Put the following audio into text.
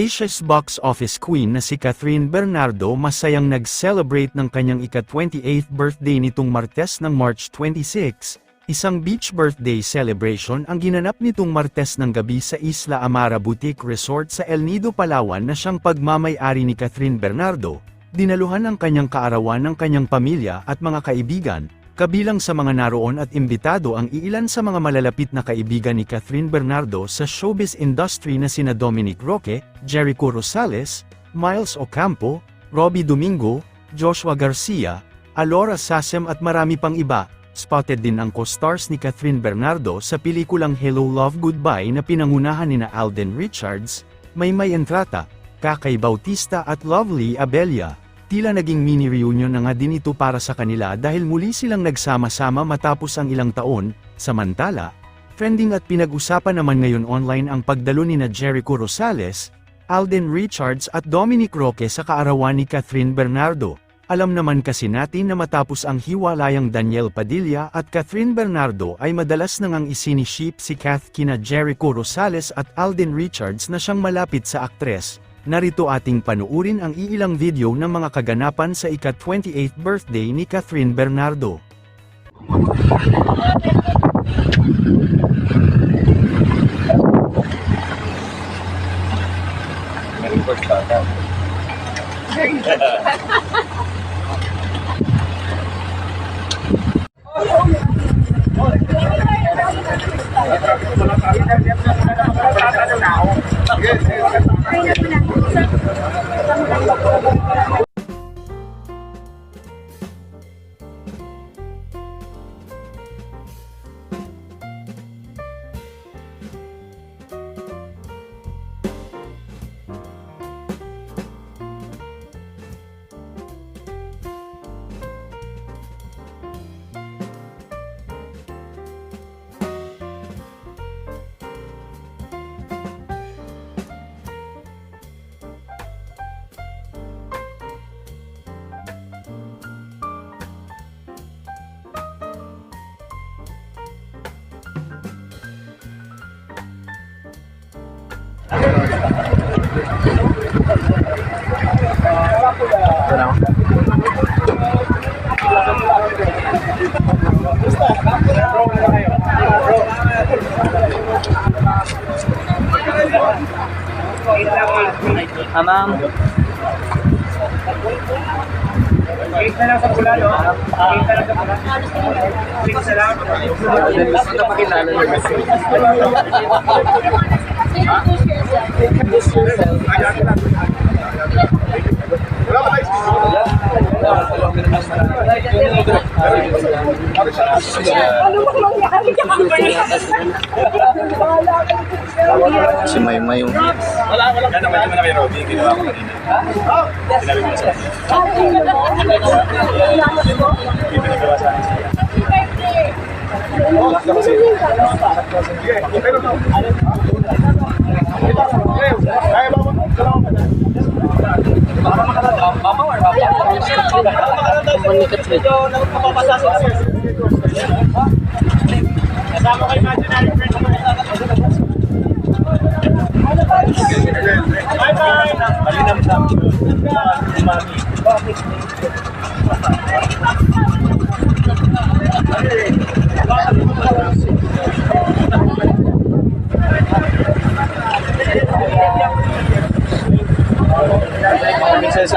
Asia's box office queen na si Catherine Bernardo masayang nag-celebrate ng kanyang ika-28th birthday nitong Martes ng March 26, isang beach birthday celebration ang ginanap nitong Martes ng gabi sa Isla Amara Boutique Resort sa El Nido, Palawan na siyang pagmamay-ari ni Catherine Bernardo. Dinaluhan ang kanyang kaarawan ng kanyang pamilya at mga kaibigan, kabilang sa mga naroon at imbitado ang iilan sa mga malalapit na kaibigan ni Catherine Bernardo sa showbiz industry na sina Dominic Roque, Jericho Rosales, Miles Ocampo, Robbie Domingo, Joshua Garcia, Alora Sasem at marami pang iba. Spotted din ang co-stars ni Catherine Bernardo sa pelikulang Hello Love Goodbye na pinangunahan nina Alden Richards, Maymay Entrata, Kakay Bautista at Lovely Abella. Tila naging mini-reunion na nga din ito para sa kanila dahil muli silang nagsama-sama matapos ang ilang taon. Samantala, trending at pinag-usapan naman ngayon online ang pagdalo nina Jericho Rosales, Alden Richards at Dominic Roque sa kaarawan ni Catherine Bernardo. Alam naman kasi natin na matapos ang hiwalayang Daniel Padilla at Catherine Bernardo ay madalas nang isiniship si Kath kina Jericho Rosales at Alden Richards na siyang malapit sa aktres. Narito ating panuurin ang iilang video ng mga kaganapan sa ika-28th birthday ni Catherine Bernardo. Ma'am. Wait na lang sa pula, no? Wait na lang sa pula. Wait na lang. Gusto na pakilala nyo. Si Maymay. Wala naman naman kay Robby, ginawa ko kanina. Sinabi ko sa akin. Hindi pinagawa sa akin siya. Kasama ko imaginary friend ko. Bye-bye! Malinamdam. Umami. Bakit? Yes,